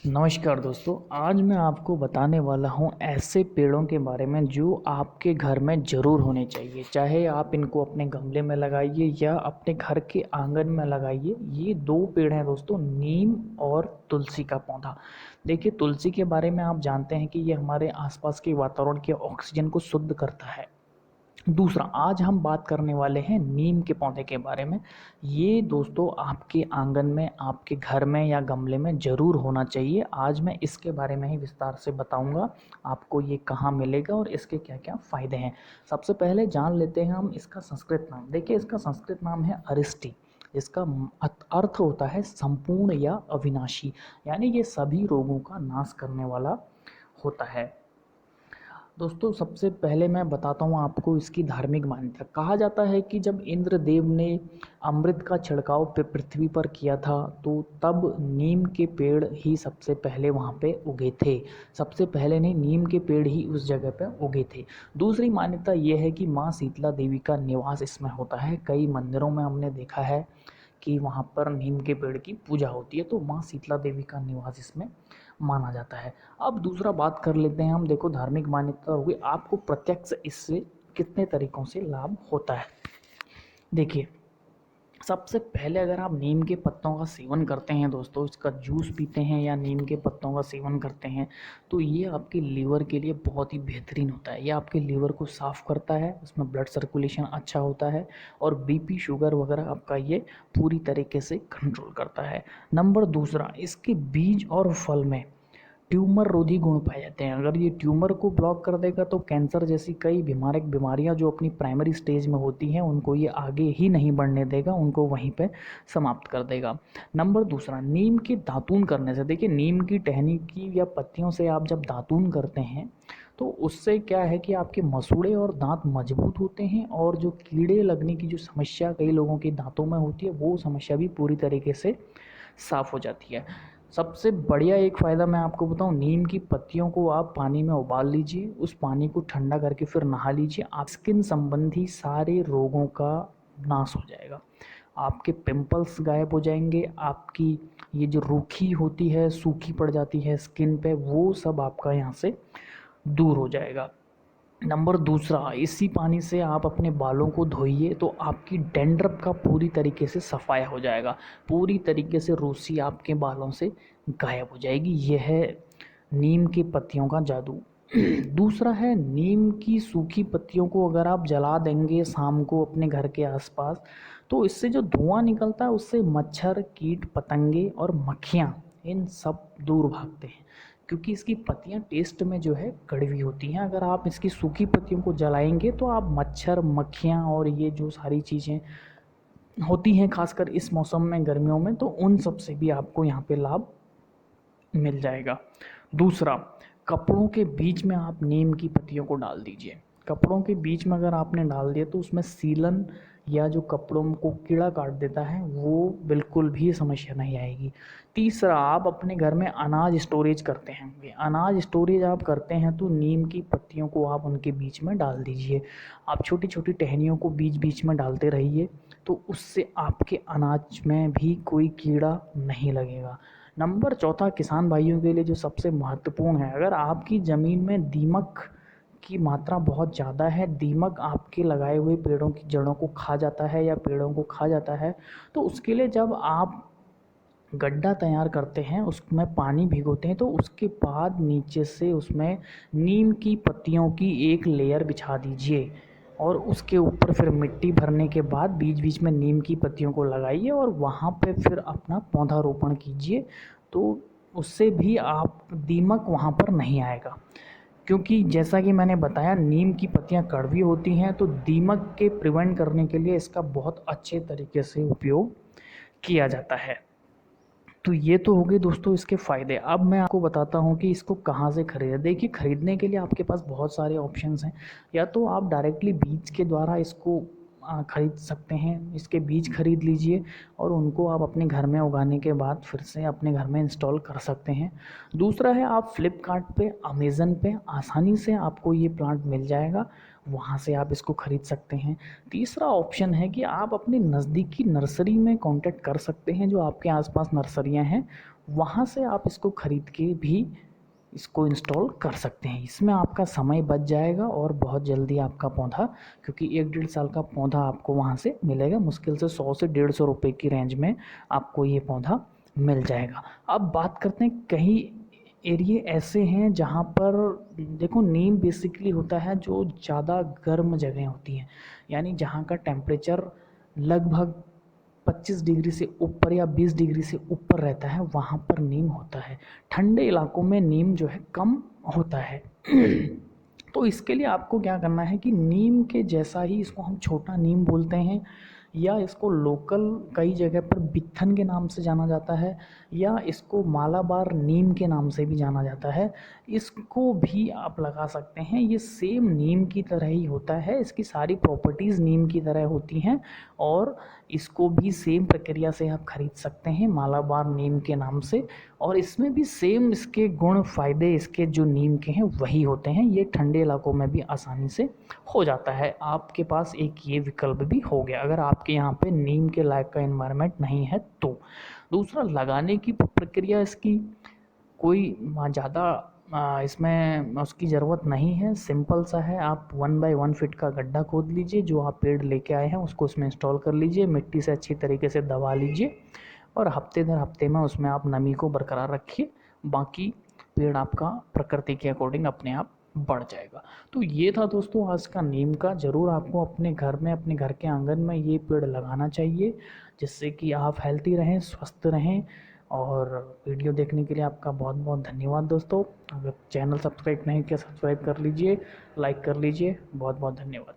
नमस्कार दोस्तों, आज मैं आपको बताने वाला हूँ ऐसे पेड़ों के बारे में जो आपके घर में ज़रूर होने चाहिए। चाहे आप इनको अपने गमले में लगाइए या अपने घर के आंगन में लगाइए। ये दो पेड़ हैं दोस्तों, नीम और तुलसी का पौधा। देखिए, तुलसी के बारे में आप जानते हैं कि ये हमारे आसपास के वातावरण के ऑक्सीजन को शुद्ध करता है। दूसरा, आज हम बात करने वाले हैं नीम के पौधे के बारे में। ये दोस्तों आपके आंगन में, आपके घर में या गमले में ज़रूर होना चाहिए। आज मैं इसके बारे में ही विस्तार से बताऊंगा आपको ये कहाँ मिलेगा और इसके क्या क्या फ़ायदे हैं। सबसे पहले जान लेते हैं हम इसका संस्कृत नाम। देखिए, इसका संस्कृत नाम है अरिष्टि, जिसका अर्थ होता है संपूर्ण या अविनाशी, यानी ये सभी रोगों का नाश करने वाला होता है। दोस्तों, सबसे पहले मैं बताता हूँ आपको इसकी धार्मिक मान्यता। कहा जाता है कि जब इंद्रदेव ने अमृत का छिड़काव पृथ्वी पर किया था, तो तब नीम के पेड़ ही सबसे पहले वहाँ पे उगे थे। सबसे पहले नहीं, नीम के पेड़ ही उस जगह पे उगे थे। दूसरी मान्यता ये है कि माँ शीतला देवी का निवास इसमें होता है। कई मंदिरों में हमने देखा है कि वहाँ पर नीम के पेड़ की पूजा होती है, तो माँ शीतला देवी का निवास इसमें माना जाता है। अब दूसरा बात कर लेते हैं हम। देखो, धार्मिक मान्यता हो गई, आपको प्रत्यक्ष इससे कितने तरीक़ों से लाभ होता है। देखिए, सबसे पहले अगर आप नीम के पत्तों का सेवन करते हैं दोस्तों, इसका जूस पीते हैं या नीम के पत्तों का सेवन करते हैं, तो ये आपके लीवर के लिए बहुत ही बेहतरीन होता है। ये आपके लीवर को साफ़ करता है, उसमें ब्लड सर्कुलेशन अच्छा होता है और बीपी, शुगर वगैरह आपका ये पूरी तरीके से कंट्रोल करता है। नंबर दूसरा, इसके बीज और फल में ट्यूमर रोधी गुण पाए जाते हैं। अगर ये ट्यूमर को ब्लॉक कर देगा तो कैंसर जैसी कई बीमारियां जो अपनी प्राइमरी स्टेज में होती हैं, उनको ये आगे ही नहीं बढ़ने देगा, उनको वहीं पे समाप्त कर देगा। नंबर दूसरा, नीम के दातून करने से, देखिए नीम की टहनी की या पत्तियों से आप जब दातून करते हैं तो उससे क्या है कि आपके मसूड़े और दांत मजबूत होते हैं और जो कीड़े लगने की जो समस्या कई लोगों के दांतों में होती है, वो समस्या भी पूरी तरीके से साफ़ हो जाती है। सबसे बढ़िया एक फ़ायदा मैं आपको बताऊं, नीम की पत्तियों को आप पानी में उबाल लीजिए, उस पानी को ठंडा करके फिर नहा लीजिए। आप स्किन संबंधी सारे रोगों का नाश हो जाएगा। आपके पिंपल्स गायब हो जाएंगे, आपकी ये जो रूखी होती है, सूखी पड़ जाती है स्किन पे, वो सब आपका यहाँ से दूर हो जाएगा। नंबर दूसरा, इसी पानी से आप अपने बालों को धोइए तो आपकी डैंड्रफ का पूरी तरीके से सफाया हो जाएगा। पूरी तरीके से रूसी आपके बालों से गायब हो जाएगी। यह है नीम की पत्तियों का जादू। दूसरा है, नीम की सूखी पत्तियों को अगर आप जला देंगे शाम को अपने घर के आसपास, तो इससे जो धुआं निकलता है उससे मच्छर, कीट पतंगे और मक्खियाँ इन सब दूर भागते हैं, क्योंकि इसकी पत्तियां टेस्ट में जो है कड़वी होती हैं। अगर आप इसकी सूखी पत्तियों को जलाएंगे तो आप मच्छर, मक्खियां और ये जो सारी चीज़ें होती हैं खासकर इस मौसम में, गर्मियों में, तो उन सब से भी आपको यहाँ पे लाभ मिल जाएगा। दूसरा, कपड़ों के बीच में आप नीम की पत्तियों को डाल दीजिए। कपड़ों के बीच में अगर आपने डाल दिया तो उसमें सीलन या जो कपड़ों को कीड़ा काट देता है वो बिल्कुल भी समस्या नहीं आएगी। तीसरा, आप अपने घर में अनाज स्टोरेज करते हैं, अनाज स्टोरेज आप करते हैं तो नीम की पत्तियों को आप उनके बीच में डाल दीजिए। आप छोटी छोटी टहनियों को बीच बीच में डालते रहिए, तो उससे आपके अनाज में भी कोई कीड़ा नहीं लगेगा। नंबर चौथा, किसान भाइयों के लिए जो सबसे महत्वपूर्ण है, अगर आपकी ज़मीन में दीमक की मात्रा बहुत ज़्यादा है, दीमक आपके लगाए हुए पेड़ों की जड़ों को खा जाता है या पेड़ों को खा जाता है, तो उसके लिए जब आप गड्ढा तैयार करते हैं, उसमें पानी भिगोते हैं, तो उसके बाद नीचे से उसमें नीम की पत्तियों की एक लेयर बिछा दीजिए और उसके ऊपर फिर मिट्टी भरने के बाद बीच बीच में नीम की पत्तियों को लगाइए और वहाँ पे फिर अपना पौधारोपण कीजिए। तो उससे भी आप दीमक वहाँ पर नहीं आएगा, क्योंकि जैसा कि मैंने बताया नीम की पत्तियाँ कड़वी होती हैं, तो दीमक के प्रिवेंट करने के लिए इसका बहुत अच्छे तरीके से उपयोग किया जाता है। तो ये तो हो गए दोस्तों इसके फ़ायदे। अब मैं आपको बताता हूँ कि इसको कहाँ से खरीदें। देखिए, ख़रीदने के लिए आपके पास बहुत सारे ऑप्शंस हैं। या तो आप डायरेक्टली बीज के द्वारा इसको ख़रीद सकते हैं, इसके बीज खरीद लीजिए और उनको आप अपने घर में उगाने के बाद फिर से अपने घर में इंस्टॉल कर सकते हैं। दूसरा है, आप फ्लिपकार्ट पे, अमेज़न पे आसानी से आपको ये प्लांट मिल जाएगा, वहाँ से आप इसको ख़रीद सकते हैं। तीसरा ऑप्शन है कि आप अपने नज़दीकी नर्सरी में कांटेक्ट कर सकते हैं, जो आपके आसपास नर्सरियाँ हैं वहाँ से आप इसको ख़रीद के भी इसको इंस्टॉल कर सकते हैं। इसमें आपका समय बच जाएगा और बहुत जल्दी आपका पौधा, क्योंकि 1-1.5 साल का पौधा आपको वहाँ से मिलेगा, मुश्किल से 100 से 150 रुपये की रेंज में आपको ये पौधा मिल जाएगा। अब बात करते हैं, कई एरिए ऐसे हैं जहाँ पर देखो नीम बेसिकली होता है जो ज़्यादा गर्म जगह होती हैं, यानी जहाँ का टेम्परेचर लगभग 25 डिग्री से ऊपर या 20 डिग्री से ऊपर रहता है, वहाँ पर नीम होता है। ठंडे इलाकों में नीम जो है कम होता है। तो इसके लिए आपको क्या करना है कि नीम के जैसा ही, इसको हम छोटा नीम बोलते हैं, या इसको लोकल कई जगह पर बित्थन के नाम से जाना जाता है, या इसको मालाबार नीम के नाम से भी जाना जाता है। इसको भी आप लगा सकते हैं। ये सेम नीम की तरह ही होता है, इसकी सारी प्रॉपर्टीज़ नीम की तरह होती हैं, और इसको भी सेम प्रक्रिया से आप खरीद सकते हैं मालाबार नीम के नाम से। और इसमें भी सेम इसके गुण फ़ायदे इसके जो नीम के हैं वही होते हैं। ये ठंडे इलाकों में भी आसानी से हो जाता है। आपके पास एक ये विकल्प भी हो गया अगर आपके यहाँ पे नीम के लायक का एनवायरनमेंट नहीं है तो। दूसरा, लगाने की प्रक्रिया इसकी कोई ज़्यादा इसमें उसकी ज़रूरत नहीं है, सिंपल सा है। आप 1 बाई 1 फीट का गड्ढा खोद लीजिए, जो आप पेड़ लेके आए हैं उसको उसमें इंस्टॉल कर लीजिए, मिट्टी से अच्छी तरीके से दबा लीजिए, और हफ्ते दर हफ्ते में उसमें आप नमी को बरकरार रखिए। बाकी पेड़ आपका प्रकृति के अकॉर्डिंग अपने आप बढ़ जाएगा। तो ये था दोस्तों आज का नीम का। ज़रूर आपको अपने घर में, अपने घर के आंगन में ये पेड़ लगाना चाहिए, जिससे कि आप हेल्थी रहें, स्वस्थ रहें। और वीडियो देखने के लिए आपका बहुत बहुत धन्यवाद दोस्तों। अगर चैनल सब्सक्राइब नहीं किया, सब्सक्राइब कर लीजिए, लाइक कर लीजिए। बहुत बहुत धन्यवाद।